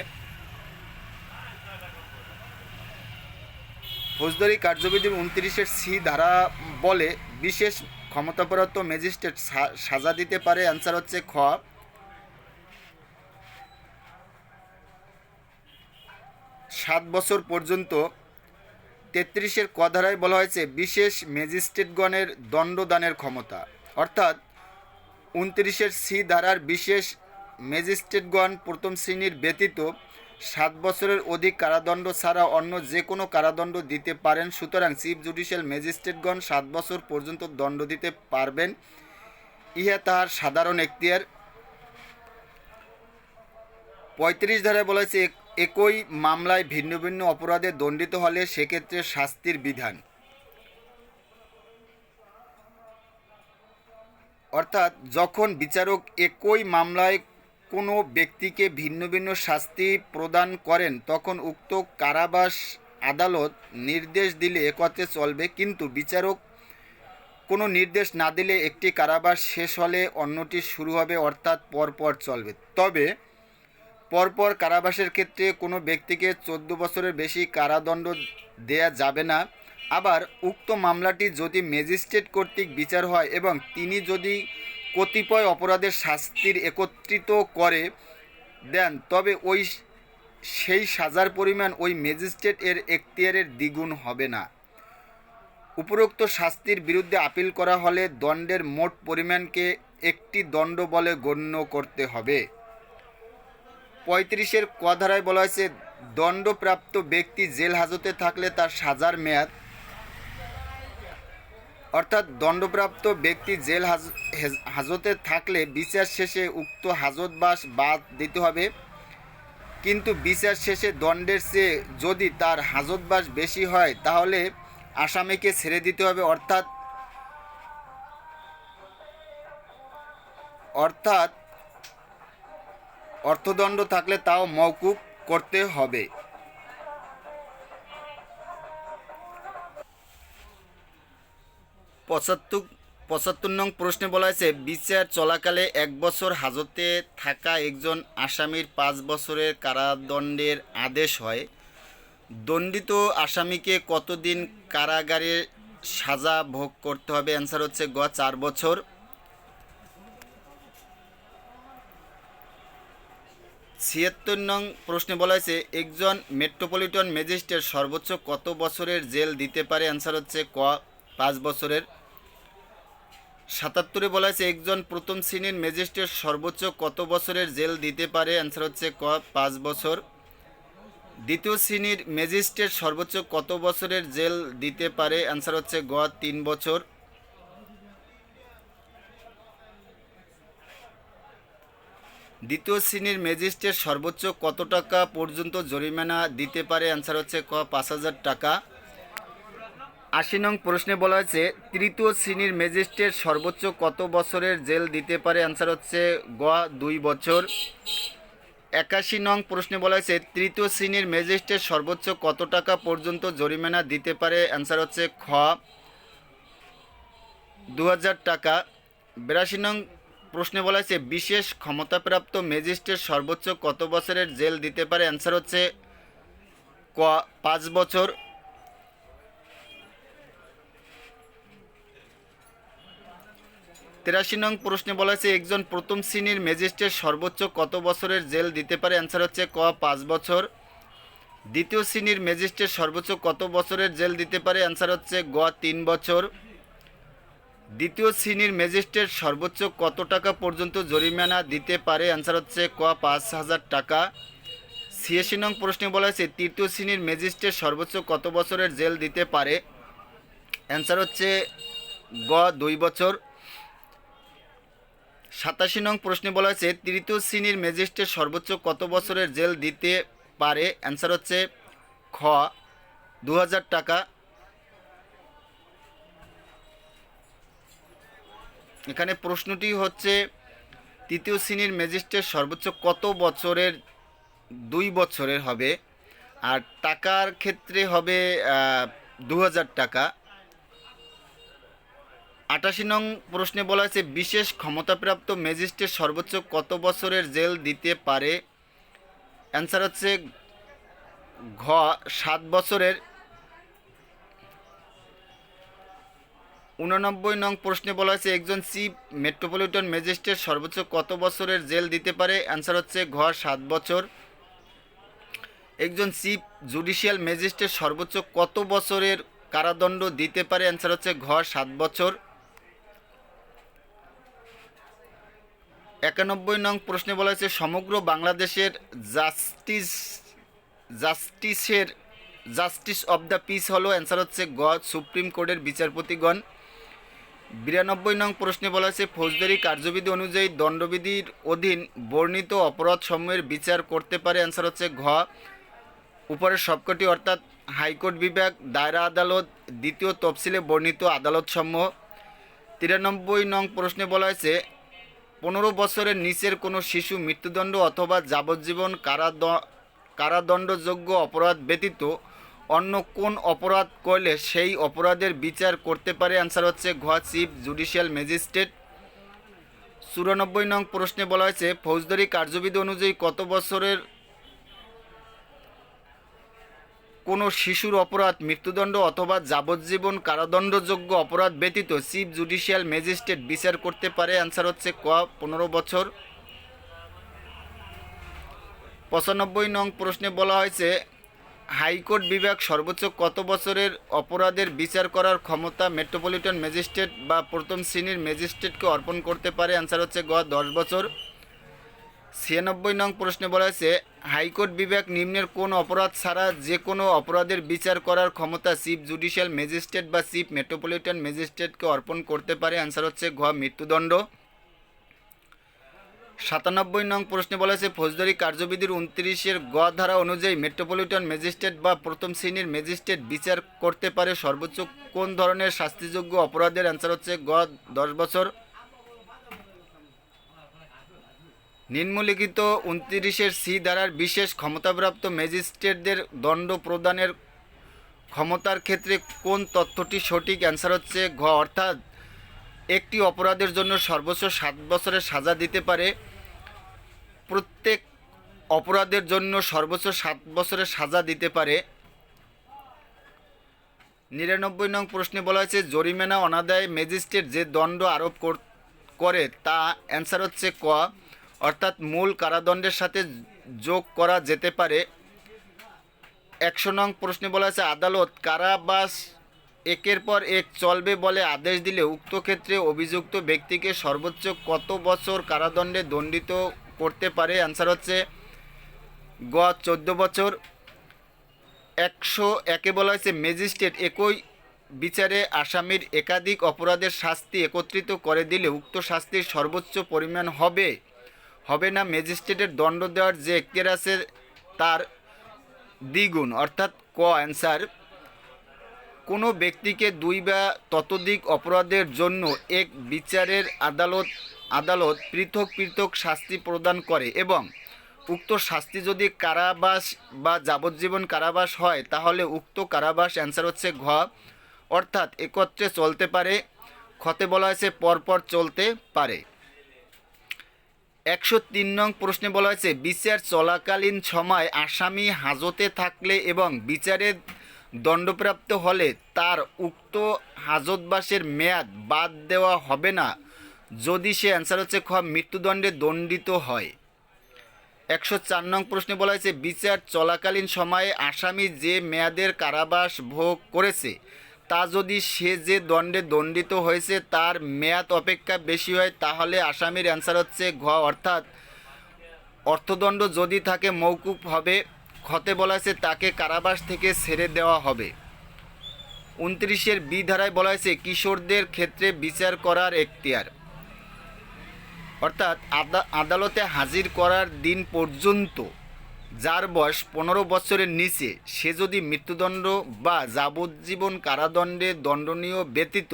ফৌজদারি কার্যবিধির 29-এর সি ধারা বলে বিশেষ ক্ষমতাপ্রাপ্ত ম্যাজিস্ট্রেট সাজা দিতে পারে। অ্যান্সার হচ্ছে খ, 7 বছর পর্যন্ত। 33-এর ক ধারায় বলা হয়েছে বিশেষ ম্যাজিস্ট্রেটগণের দণ্ডদানের ক্ষমতা, অর্থাৎ 29-এর সি ধারার বিশেষ ম্যাজিস্ট্রেটগণ প্রথম শ্রেণীর ব্যতীত 7 বছরের অধিক কারাদণ্ড ছাড়া অন্য যে কোনো কারাদণ্ড দিতে পারেন। সুতরাং চিফ জুডিশিয়াল ম্যাজিস্ট্রেটগণ 7 বছর পর্যন্ত দণ্ড দিতে পারবেন, ইহা তাহার সাধারণ এখতিয়ার। 35 ধারায় বলা হয়েছে একই মামলায় ভিন্ন ভিন্ন অপরাধে দণ্ডিত হলে সেক্ষেত্রে শাস্তির বিধান, অর্থাৎ যখন বিচারক একই মামলায় কোনো ব্যক্তিকে ভিন্ন ভিন্ন শাস্তি প্রদান করেন তখন উক্ত কারাবাস আদালত নির্দেশ দিলে একত্রে চলবে, কিন্তু বিচারক কোনো নির্দেশ না দিলে একটি কারাবাস শেষ হলে অন্যটি শুরু হবে, অর্থাৎ পরপর চলবে। তবে পরপর কারাবাসের ক্ষেত্রে কোনো ব্যক্তিকে 14 বছরের বেশি কারাদণ্ড দেয়া যাবে না। আবার উক্ত মামলাটি যদি ম্যাজিস্ট্রেট কর্তৃক বিচার হয় এবং তিনি যদি কতিপয় অপরাধের শাস্তির একত্রিত করে দেন তবে সেই সাজার পরিমাণ ওই ম্যাজিস্ট্রেট এর এখতিয়ারের দ্বিগুণ হবে না। উপরোক্ত শাস্তির বিরুদ্ধে আপিল করা হলে দণ্ডের মোট পরিমাণকে একটি দণ্ড বলে গণ্য করতে হবে। 35-এর ক ধারায় বলা হয়েছে দণ্ডপ্রাপ্ত ব্যক্তি জেল হাজতে থাকলে তার সাজার মেয়াদ, অর্থাৎ দণ্ডপ্রাপ্ত ব্যক্তি জেল হাজতে থাকলে বিচার শেষে উক্ত হাজতবাস বাদ দিতে হবে, কিন্তু বিচার শেষে দণ্ডের চেয়ে যদি তার হাজতবাস বেশি হয় তাহলে আসামিকে ছেড়ে দিতে হবে, অর্থাৎ অর্থদণ্ড থাকলে তাও মওকুফ করতে হবে। 75 নং প্রশ্নে বলা হয়েছে বিচার চলাকালে 1 বছর হাজতে থাকা একজন আসামির 5 বছরের কারাদণ্ডের আদেশ হয়, দণ্ডিত আসামিকে কতদিন কারাগারে সাজা ভোগ করতে হবে। অ্যান্সার হচ্ছে গ, 4 বছর। 76 নং প্রশ্নে বলা হয়েছে একজন মেট্রোপলিটন ম্যাজিস্ট্রেট সর্বোচ্চ কত বছরের জেল দিতে পারে। অ্যান্সার হচ্ছে ক, 5 বছরের। 77-এ বলা হয়েছে একজন প্রথম শ্রেণীর ম্যাজিস্ট্রেট সর্বোচ্চ কত বছরের জেল দিতে পারে। অ্যান্সার হচ্ছে ক, 5 বছর। দ্বিতীয় শ্রেণীর ম্যাজিস্ট্রেট সর্বোচ্চ কত বছরের জেল দিতে পারে? অ্যান্সার হচ্ছে গ 3 বছর। দ্বিতীয় শ্রেণীর ম্যাজিস্ট্রেট সর্বোচ্চ কত টাকা পর্যন্ত জরিমানা দিতে পারে? অ্যান্সার হচ্ছে ক 5,000 টাকা। 80 নং প্রশ্নে বলা হয়েছে তৃতীয় শ্রেণীর ম্যাজিস্ট্রেট সর্বোচ্চ কত বছরের জেল দিতে পারে? অ্যান্সার হচ্ছে গ 2 বছর। 81 নং প্রশ্নে বলা হয়েছে তৃতীয় শ্রেণীর ম্যাজিস্ট্রেট সর্বোচ্চ কত টাকা পর্যন্ত জরিমানা দিতে পারে? অ্যান্সার হচ্ছে খ 2000 টাকা। 82 নং প্রশ্নে বলা হয়েছে বিশেষ ক্ষমতাপ্রাপ্ত ম্যাজিস্ট্রেট সর্বোচ্চ কত বছরের জেল দিতে পারে? অ্যান্সার হচ্ছে ক 5 বছর। 83 নং প্রশ্নে বলা হয়েছে একজন প্রথম শ্রেণীর ম্যাজিস্ট্রেট সর্বোচ্চ কত বছরের জেল দিতে পারে? অ্যান্সার হচ্ছে ক 5 বছর। দ্বিতীয় শ্রেণীর ম্যাজিস্ট্রেট সর্বোচ্চ কত বছরের জেল দিতে পারে? অ্যান্সার হচ্ছে গ 3 বছর। দ্বিতীয় শ্রেণীর ম্যাজিস্ট্রেট সর্বোচ্চ কত টাকা পর্যন্ত জরিমানা দিতে পারে? অ্যান্সার হচ্ছে ক 5,000 টাকা। 86 নং প্রশ্নে বলা হয়েছে তৃতীয় শ্রেণীর ম্যাজিস্ট্রেট সর্বোচ্চ কত বছরের জেল দিতে পারে? অ্যান্সার হচ্ছে গ 2 বছর। 87 নং প্রশ্নে বলা হয়েছে তৃতীয় শ্রেণীর ম্যাজিস্ট্রেট সর্বোচ্চ কত বছরের জেল দিতে পারে? অ্যান্সার হচ্ছে খ 2000 টাকা। এখানে প্রশ্নটি হচ্ছে তৃতীয় শ্রেণীর ম্যাজিস্ট্রেট সর্বোচ্চ কত বছরের? 2 বছরের হবে, আর টাকার ক্ষেত্রে হবে 2000 টাকা। 88 নং প্রশ্নে বলা হয়েছে বিশেষ ক্ষমতাপ্রাপ্ত ম্যাজিস্ট্রেট সর্বোচ্চ কত বছরের জেল দিতে পারে? অ্যান্সার হচ্ছে ঘ 7 বছরের। 89 নং প্রশ্নে বলা হয়েছে একজন চিফ মেট্রোপলিটন ম্যাজিস্ট্রেট সর্বোচ্চ কত বছরের জেল দিতে পারে? অ্যান্সার হচ্ছে ঘ 7 বছর। একজন চিফ জুডিশিয়াল ম্যাজিস্ট্রেট সর্বোচ্চ কত বছরের কারাদণ্ড দিতে পারে? অ্যান্সার হচ্ছে ঘ 7 বছর। 91 নং প্রশ্নে বলা হয়েছে সমগ্র বাংলাদেশের জাস্টিস অব দ্য পিস হলো? অ্যান্সার হচ্ছে গ সুপ্রিম কোর্টের বিচারপতিগণ। 92 নং প্রশ্নে বলা হয়েছে ফৌজদারি কার্যবিধি অনুযায়ী দণ্ডবিধির অধীন বর্ণিত অপরাধসমূহের বিচার করতে পারে? অ্যান্সার হচ্ছে ঘ উপরের সবকটি, অর্থাৎ হাইকোর্ট বিভাগ, দায়রা আদালত, দ্বিতীয় তফসিলে বর্ণিত আদালতসমূহ। 93 নং প্রশ্নে বলা হয়েছে 15 বছরের নিচের কোনো শিশু মৃত্যুদণ্ড অথবা যাবজ্জীবন কারাদণ্ডযোগ্য অপরাধ ব্যতীত অন্য কোন অপরাধ করলে সেই অপরাধের বিচার করতে পারে? অ্যান্সার হচ্ছে ঘ চিফ জুডিশিয়াল ম্যাজিস্ট্রেট। 94 নং প্রশ্নে বলা হয়েছে ফৌজদারি কার্যবিধি অনুযায়ী কত বছরের কোনো শিশুর অপরাধ মৃত্যুদণ্ড অথবা যাবজ্জীবন কারাদণ্ডযোগ্য অপরাধ ব্যতীত চিফ জুডিশিয়াল ম্যাজিস্ট্রেট বিচার করতে পারে? অ্যান্সার হচ্ছে ক 15 বছর। 95 নং প্রশ্নে বলা হয়েছে হাইকোর্ট বিভাগ সর্বোচ্চ কত বছরের অপরাধের বিচার করার ক্ষমতা মেট্রোপলিটন ম্যাজিস্ট্রেট বা প্রথম শ্রেণীর ম্যাজিস্ট্রেটকে অর্পণ করতে পারে? অ্যান্সার হচ্ছে গ 10 বছর। 96 নং প্রশ্নে বলা হয়েছে হাইকোর্ট বিভাগ নিম্নের কোন অপরাধ ছাড়া যে কোনো অপরাধের বিচার করার ক্ষমতা চিফ জুডিশিয়াল ম্যাজিস্ট্রেট বা চিফ মেট্রোপলিটন ম্যাজিস্ট্রেটকে অর্পণ করতে পারে? অ্যান্সার হচ্ছে ঘ মৃত্যুদণ্ড। 97 নং প্রশ্নে বলা হয়েছে ফৌজদারি কার্যবিধির 29-এর গ ধারা অনুযায়ী মেট্রোপলিটন ম্যাজিস্ট্রেট বা প্রথম শ্রেণীর ম্যাজিস্ট্রেট বিচার করতে পারে সর্বোচ্চ কোন ধরনের শাস্তিযোগ্য অপরাধের? অ্যান্সার হচ্ছে গ 10 বছর। নিম্নলিখিত 29-এর সি ধারার বিশেষ ক্ষমতাপ্রাপ্ত ম্যাজিস্ট্রেটদের দণ্ড প্রদানের ক্ষমতার ক্ষেত্রে কোন তথ্যটি সঠিক? অ্যান্সার হচ্ছে ঘ, অর্থাৎ একটি অপরাধের জন্য সর্বোচ্চ 7 বছরের সাজা দিতে পারে। প্রত্যেক অপরাধের জন্য সর্বোচ্চ 7 বছরের সাজা দিতে পারে। 99 নং প্রশ্নে বলা হয়েছে জরিমানা অনাদায়ে ম্যাজিস্ট্রেট যে দণ্ড আরোপ করে তা? অ্যান্সার হচ্ছে ক, অর্থাৎ মূল কারাদণ্ডের সাথে যোগ করা যেতে পারে। 100 নং প্রশ্নে বলা হয়েছে আদালত কারাবাস একের পর এক চলবে বলে আদেশ দিলে উক্ত ক্ষেত্রে অভিযুক্ত ব্যক্তিকে সর্বোচ্চ কত বছর কারাদণ্ডে দণ্ডিত করতে পারে? অ্যান্সার হচ্ছে গ 14 বছর। 101-এ বলা হয়েছে ম্যাজিস্ট্রেট একই বিচারে আসামির একাধিক অপরাধের শাস্তি একত্রিত করে দিলে উক্ত শাস্তির সর্বোচ্চ পরিমাণ হবে না ম্যাজিস্ট্রেটের দণ্ড দেওয়ার যে এখতিয়ার আছে তার দ্বিগুণ। অর্থাৎ ক অ্যান্সার, কোনো ব্যক্তিকে দুই বা ততোধিক অপরাধের জন্য এক বিচারের আদালত পৃথক পৃথক শাস্তি প্রদান করে এবং উক্ত শাস্তি যদি কারাবাস বা যাবজ্জীবন কারাবাস হয় তাহলে উক্ত কারাবাস অ্যান্সার হচ্ছে ঘ, অর্থাৎ একত্রে চলতে পারে। খতে বলা হয়েছে পরপর চলতে পারে। 103 নং প্রশ্নে বলা হয়েছে বিচার চলাকালীন সময় আসামি হাজতে থাকলে এবং বিচারের দণ্ডপ্রাপ্ত হলে তার উক্ত হাজতবাসের মেয়াদ বাদ দেওয়া হবে না যদি সে অ্যান্সার হচ্ছে খ মৃত্যুদণ্ডে দণ্ডিত হয়। 104 নং প্রশ্নে বলা হয়েছে বিচার চলাকালীন সময়ে আসামি যে মেয়াদের কারাবাস ভোগ করেছে তা যদি সে যে দণ্ডে দণ্ডিত হয়েছে তার মেয়াদ অপেক্ষা বেশি হয় তাহলে আসামির অ্যান্সার হচ্ছে ঘ, অর্থাৎ অর্থদণ্ড যদি থাকে মওকুফ হবে। খতে বলা হয়েছে তাকে কারাবাস থেকে ছেড়ে দেওয়া হবে। 29-এর বি ধারায় বলা হয়েছে কিশোরদের ক্ষেত্রে বিচার করার এখতিয়ার, অর্থাৎ আদালতে হাজির করার দিন পর্যন্ত যার বয়স 15 বছরের নিচে সে যদি মৃত্যুদণ্ড বা যাবজ্জীবন কারাদণ্ডে দণ্ডনীয় ব্যতীত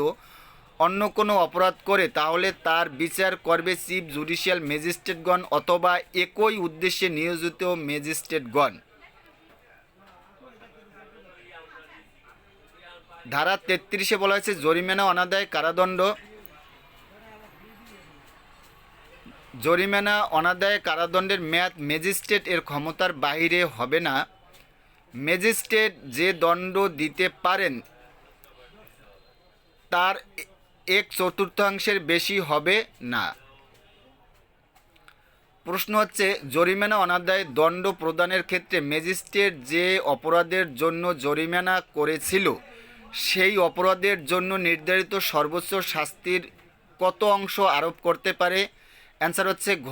অন্য কোনো অপরাধ করে তাহলে তার বিচার করবে চিফ জুডিশিয়াল ম্যাজিস্ট্রেটগণ অথবা একই উদ্দেশ্যে নিয়োজিত ম্যাজিস্ট্রেটগণ। ধারা 33-এ বলা হয়েছে জরিমানা অনাদায় কারাদণ্ড। জরিমানা অনাদায় কারাদণ্ডের মেয়াদ ম্যাজিস্ট্রেট এর ক্ষমতার বাইরে হবে না। ম্যাজিস্ট্রেট যে দণ্ড দিতে পারেন তার 1/4 বেশি হবে না। প্রশ্ন হচ্ছে জরিমানা অনাদায় দণ্ড প্রদানের ক্ষেত্রে ম্যাজিস্ট্রেট যে অপরাধের জন্য জরিমানা করেছিল সেই অপরাধের জন্য নির্ধারিত সর্বোচ্চ শাস্তির কত অংশ আরোপ করতে পারে? অ্যান্সার হচ্ছে ঘ,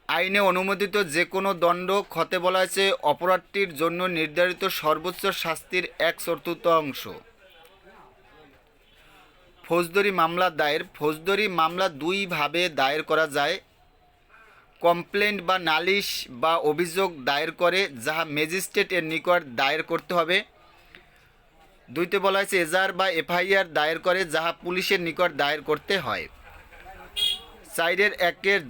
আইনে অনুমোদিত যে কোনো দণ্ড। খতে বলা হয়েছে অপরাধটির জন্য নির্ধারিত সর্বোচ্চ শাস্তির 1/4। ফৌজদারি মামলা দায়ের। ফৌজদারি মামলা দুইভাবে দায়ের করা যায়, কমপ্লেন্ট বা নালিশ বা অভিযোগ দায়ের করে যাহা ম্যাজিস্ট্রেট এর নিকট দায়ের করতে হবে। দুইতে বলা হয়েছে এজাহার বা এফআইআর দায়ের করে যাহা পুলিশের নিকট দায়ের করতে হয়। 4-1-এর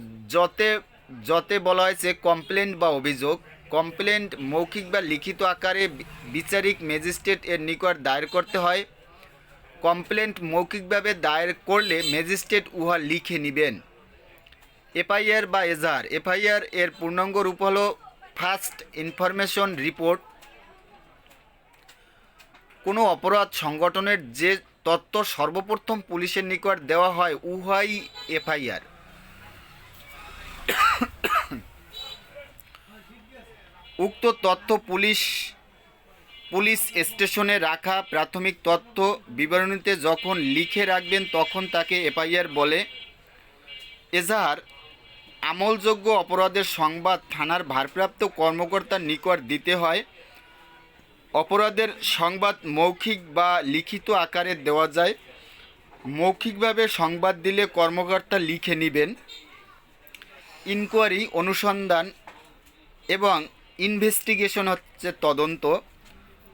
যতে বলা হয়েছে কমপ্লেন্ট বা অভিযোগ। কমপ্লেন্ট মৌখিক বা লিখিত আকারে বিচারিক ম্যাজিস্ট্রেট এর নিকট দায়ের করতে হয়। কমপ্লেন্ট মৌখিকভাবে দায়ের করলে ম্যাজিস্ট্রেট উহা লিখে নেবেন। এফআইআর বা এজাহার। এফআইআর এর পূর্ণাঙ্গ রূপ হল ফার্স্ট ইনফরমেশন রিপোর্ট। কোনো অপরাধ সংগঠনের যে তথ্য সর্বপ্রথম পুলিশের নিকট দেওয়া হয় উহাই এফআইআর। উক্ত তথ্য পুলিশ স্টেশনে রাখা প্রাথমিক তথ্য বিবরণীতে যখন লিখে রাখবেন তখন তাকে এফআইআর বলে। এজাহার আমলযোগ্য অপরাধের সংবাদ থানার ভারপ্রাপ্ত কর্মকর্তার নিকট দিতে হয়। অপরাধের সংবাদ মৌখিক বা লিখিত আকারে দেওয়া যায়। মৌখিকভাবে সংবাদ দিলে কর্মকর্তা লিখে নেবেন। ইনকোয়ারি অনুসন্ধান এবং ইনভেস্টিগেশন হচ্ছে তদন্ত।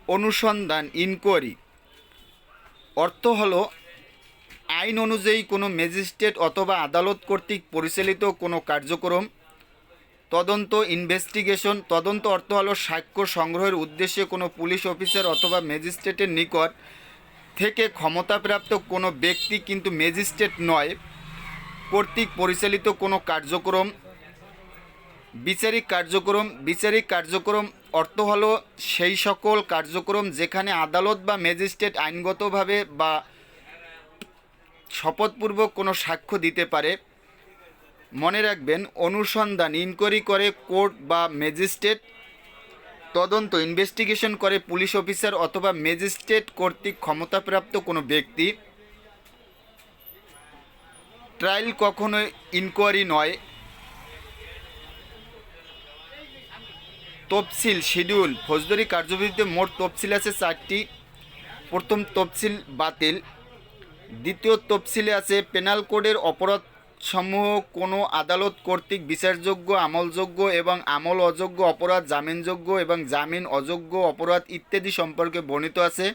অনুসন্ধান ইনকোয়ারি অর্থ হলো আইন অনুযায়ী কোনো ম্যাজিস্ট্রেট অথবা আদালত কর্তৃক পরিচালিত কোনো কার্যক্রম। তদন্ত ইনভেস্টিগেশন তদন্ত অর্থ হলো সাক্ষ্য সংগ্রহের উদ্দেশ্যে কোনো পুলিশ অফিসার অথবা ম্যাজিস্ট্রেটের নিকট থেকে ক্ষমতাপ্রাপ্ত কোনো ব্যক্তি কিন্তু ম্যাজিস্ট্রেট নয় কর্তৃক পরিচালিত কোনো কার্যক্রম। বিচারিক কার্যক্রম অর্থ হলো সেই সকল কার্যক্রম যেখানে আদালত বা ম্যাজিস্ট্রেট আইনগতভাবে বা শপথপূর্বক কোনো সাক্ষ্য দিতে পারে। মনে রাখবেন অনুসন্ধান ইনকোয়ারি করে কোর্ট বা ম্যাজিস্ট্রেট, তদন্ত ইনভেস্টিগেশন করে পুলিশ অফিসার অথবা ম্যাজিস্ট্রেট কর্তৃক ক্ষমতাপ্রাপ্ত কোনো ব্যক্তি। ট্রায়াল কখনো ইনকোয়ারি নয়। তফসিল শিডিউল ফৌজদারি কার্যবিধিতে মোট তফসিল আছে 4টি। প্রথম তফসিল বাতিল। দ্বিতীয় তফসিলে আছে পেনাল কোডের অপরাধসমূহ কোনো আদালত কর্তৃক বিচারযোগ্য, আমলযোগ্য এবং আমল অযোগ্য অপরাধ, জামিনযোগ্য এবং জামিন অযোগ্য অপরাধ ইত্যাদি সম্পর্কে বর্ণিত আছে।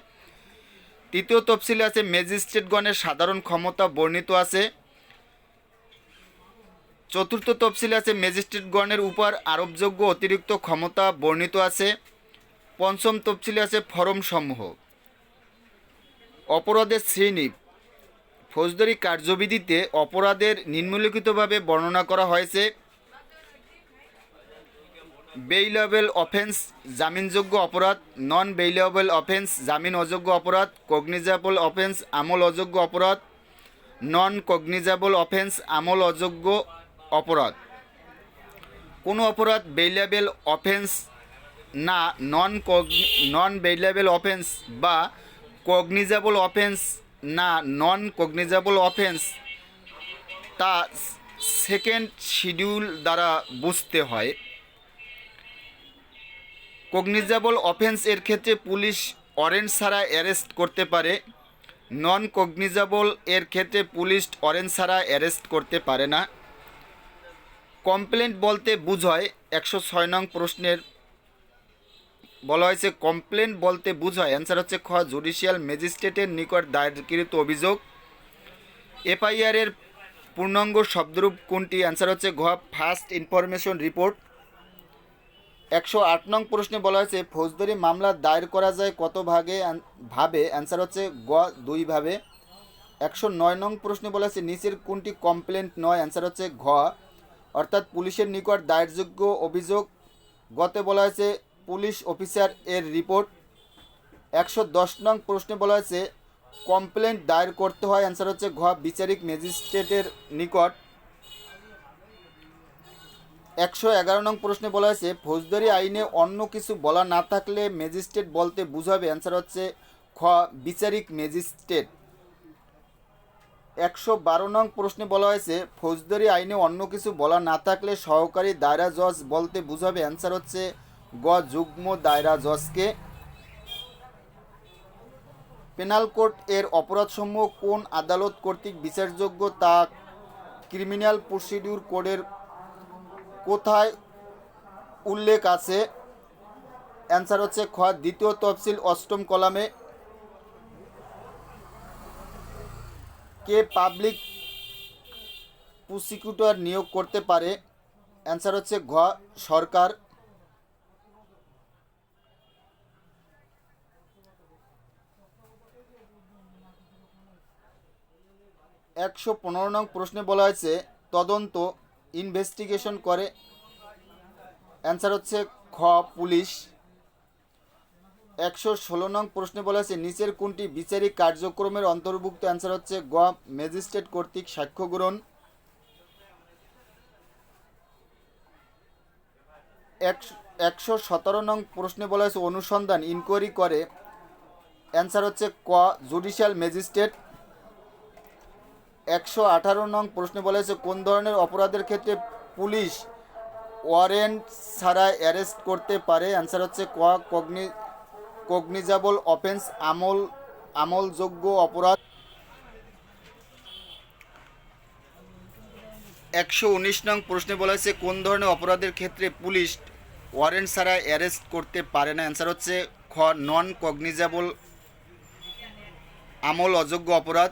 তৃতীয় তফসিলে আছে ম্যাজিস্ট্রেটগণের সাধারণ ক্ষমতা বর্ণিত আছে। চতুর্থ তফসিলে আছে ম্যাজিস্ট্রেটগণের উপর আরোপযোগ্য অতিরিক্ত ক্ষমতা বর্ণিত আছে। পঞ্চম তফসিলে আছে ফরমসমূহ। অপরাধের শ্রেণী ফৌজদারি কার্যবিধিতে অপরাধের নিম্নলিখিতভাবে বর্ণনা করা হয়েছে। বেইলেবল অফেন্স জামিনযোগ্য অপরাধ, নন বেইলেবল অফেন্স জামিন অযোগ্য অপরাধ, কগনিজেবল অফেন্স আমল অযোগ্য অপরাধ, নন কগনিজেবল অফেন্স আমল অযোগ্য অপরাধ। কোনো অপরাধ বেইলেবল অফেন্স না নন বেইলেবল অফেন্স বা কগনিজেবল অফেন্স না নন কগনিজেবল অফেন্স তা সেকেন্ড শিডিউল দ্বারা বুঝতে হয়। কগনিজেবল অফেন্স এর ক্ষেত্রে পুলিশ ওয়ারেন্ট ছাড়া অ্যারেস্ট করতে পারে। নন কগনিজেবল এর ক্ষেত্রে পুলিশ ওয়ারেন্ট ছাড়া অ্যারেস্ট করতে পারে না। কমপ্লেন্ট বলতে বোঝায় 106 নং প্রশ্নের বলা হয়েছে কমপ্লেন্ট বলতে বোঝায় অ্যান্সার হচ্ছে খ জুডিশিয়াল ম্যাজিস্ট্রেটের নিকট দায়েরকৃত অভিযোগ। এফআইআর এর পূর্ণাঙ্গ শব্দরূপ কোনটি? অ্যান্সার হচ্ছে ঘ ফার্স্ট ইনফরমেশন রিপোর্ট। 108 নং প্রশ্নে বলা হয়েছে ফৌজদারি মামলা দায়ের করা যায় কত ভাবে? অ্যান্সার হচ্ছে গ 2 ভাবে। 109 নং প্রশ্নে বলা হয়েছে নিচের কোনটি কমপ্লেন্ট নয়? অ্যান্সার হচ্ছে ঘ অর্থাৎ পুলিশের নিকট দায়েরযোগ্য অভিযোগ। গতে বলা হয়েছে পুলিশ অফিসার এর রিপোর্ট। 110 নং প্রশ্নে বলা হয়েছে কমপ্লেন্ট দায়ের করতে হয়। অ্যান্সার হচ্ছে ঘ বিচারিক ম্যাজিস্ট্রেটের নিকট। 111 নং প্রশ্নে বলা হয়েছে ফৌজদারি আইনে অন্য কিছু বলা না থাকলে ম্যাজিস্ট্রেট বলতে বোঝাবে। অ্যান্সার হচ্ছে খ বিচারিক ম্যাজিস্ট্রেট। 112 নং প্রশ্নে বলা হয়েছে ফৌজদারি আইনে অন্য কিছু বলা না থাকলে সহকারী দায়রা জজ বলতে বোঝাবে। অ্যান্সার হচ্ছে গ যুগ্ম দায়রা জজকে। পেনাল কোড এর অপরাধসমূহ কোন আদালত কর্তৃক বিচারযোগ্য তা ক্রিমিনাল প্রসিডিউর কোডের কোথায় উল্লেখ আছে? অ্যান্সার হচ্ছে খ দ্বিতীয় তফসিল 8ম কলামে। কে পাবলিক প্রসিকিউটর নিয়োগ করতে পারে? অ্যান্সার হচ্ছে ঘ সরকার। 115 নং প্রশ্নে বলা হয়েছে তদন্ত ইনভেস্টিগেশন করে। অ্যান্সার হচ্ছে খ পুলিশ। 116 নং প্রশ্নে বলা হয়েছে নিচের কোনটি বিচারিক কার্যক্রমের অন্তর্ভুক্ত? অ্যান্সার হচ্ছে গ ম্যাজিস্ট্রেট কর্তৃক সাক্ষ্য গ্রহণ। 117 নং প্রশ্নে বলা হয়েছে অনুসন্ধান ইনকোয়ারি করে। অ্যান্সার হচ্ছে ক জুডিশিয়াল ম্যাজিস্ট্রেট। 118 নং প্রশ্নে বলা হয়েছে কোন ধরনের অপরাধের ক্ষেত্রে পুলিশ ওয়ারেন্ট ছাড়া অ্যারেস্ট করতে পারে? অ্যান্সার হচ্ছে ক কগনিজেবল অফেন্স আমলযোগ্য অপরাধ। 119 নং প্রশ্নে বলা হয়েছে কোন ধরনের অপরাধের ক্ষেত্রে পুলিশ ওয়ারেন্ট ছাড়া অ্যারেস্ট করতে পারে না? অ্যান্সার হচ্ছে খ নন কগনিজেবল আমল অযোগ্য অপরাধ।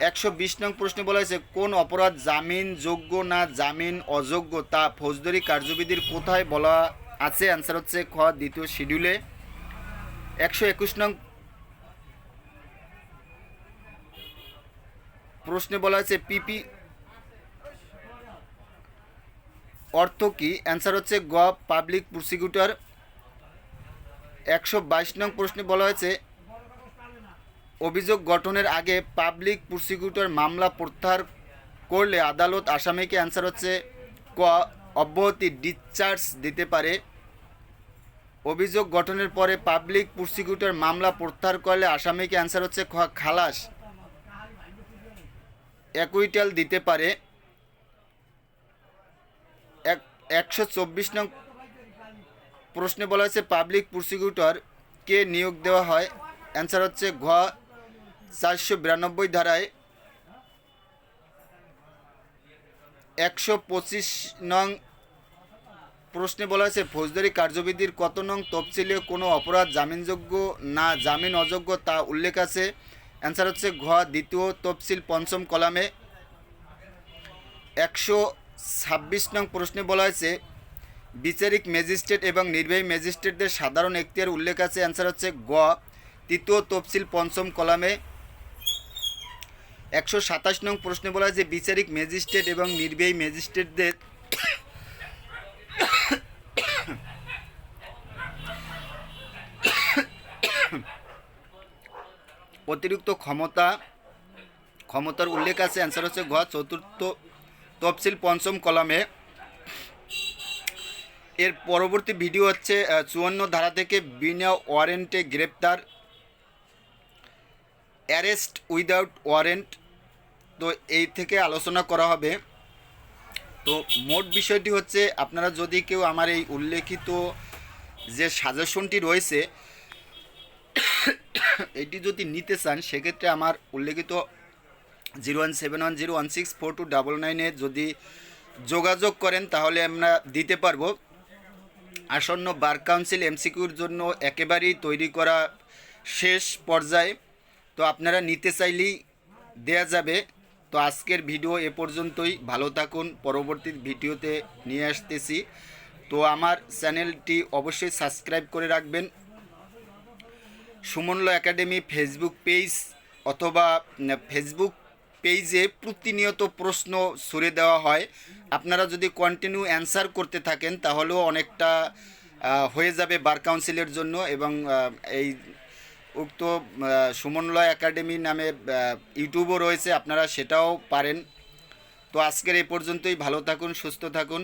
120 নং প্রশ্নে বলা হয়েছে কোন অপরাধ জামিনযোগ্য না জামিন অযোগ্য তা ফৌজদারি কার্যবিধির কোথায় বলা আছে? অ্যান্সার হচ্ছে খ দ্বিতীয় শিডিউলে। 121 নং প্রশ্নে বলা হয়েছে পিপি অর্থ কি? অ্যান্সার হচ্ছে গ পাবলিক প্রসিকিউটর। 122 নং প্রশ্নে বলা হয়েছে অভিযোগ গঠনের আগে পাবলিক প্রসিকিউটর মামলা প্রত্যাহার করলে আদালত আসামিকে অ্যান্সার হচ্ছে ক অব্যাহতি ডিসচার্জ দিতে পারে। অভিযোগ গঠনের পরে পাবলিক প্রসিকিউটর মামলা প্রত্যাহার করলে আসামিকে অ্যান্সার হচ্ছে খ খালাস অ্যাকুইটাল দিতে পারে। 124 নং প্রশ্নে বলা হয়েছে পাবলিক প্রসিকিউটর কে নিয়োগ দেওয়া হয়। অ্যান্সার হচ্ছে ঘ 492 ধারায় 125 নং। প্রশ্নে বলা হয়েছে ফৌজদারি কার্যবিধির কত নং তফসিলে কোনো অপরাধ জামিনযোগ্য না জামিন অযোগ্য তা উল্লেখ আছে। অ্যান্সার হচ্ছে ঘ 2য় তফসিল 5ম কলামে। 126 নং প্রশ্নে বলা হয়েছে বিচারিক ম্যাজিস্ট্রেট এবং নির্বাহী ম্যাজিস্ট্রেটদের সাধারণ এখতিয়ার উল্লেখ আছে। অ্যান্সার হচ্ছে গ 3য় তফসিল 5ম কলামে। 127 নং প্রশ্নে বলা হয়েছে বিচারিক ম্যাজিস্ট্রেট এবং নির্বাহী ম্যাজিস্ট্রেটদের অতিরিক্ত ক্ষমতার উল্লেখ আছে। অ্যান্সার হচ্ছে ঘ 4র্থ তফসিল 5ম কলামে। এর পরবর্তী ভিডিও হচ্ছে 54 ধারা থেকে বিনা ওয়ারেন্টে গ্রেপ্তার, অ্যারেস্ট উইদাউট ওয়ারেন্ট। তো এই থেকে আলোচনা করা হবে। তো মোট বিষয়টি হচ্ছে আপনারা যদি কেউ আমার এই উল্লেখিত যে সাজেশনটি রয়েছে এটি যদি নিতে চান সেক্ষেত্রে আমার উল্লেখিত 01710164299 যদি যোগাযোগ করেন তাহলে আমরা দিতে পারবো। আসন্ন বার কাউন্সিল এমসিকিউর জন্য একেবারেই তৈরি করা শেষ পর্যায়ে, তো আপনারা নিতে চাইলেই দেয়া যাবে। তো আজকের ভিডিও এ পর্যন্তই। ভালো থাকুন, পরবর্তী ভিডিওতে নিয়ে আসতেছি। তো আমার চ্যানেলটি অবশ্যই সাবস্ক্রাইব করে রাখবেন। সুমন ল একাডেমি ফেসবুক পেজ অথবা ফেসবুক পেজে প্রতিনিয়ত প্রশ্ন ছুড়ে দেওয়া হয়। আপনারা যদি কন্টিনিউ অ্যান্সার করতে থাকেন তাহলেও অনেকটা হয়ে যাবে বার কাউন্সিলের জন্য। এবং এই উক্ত সুমন ল একাডেমি নামে ইউটিউবও রয়েছে, আপনারা সেটাও পারেন। তো আজকের এই পর্যন্তই। ভালো থাকুন, সুস্থ থাকুন।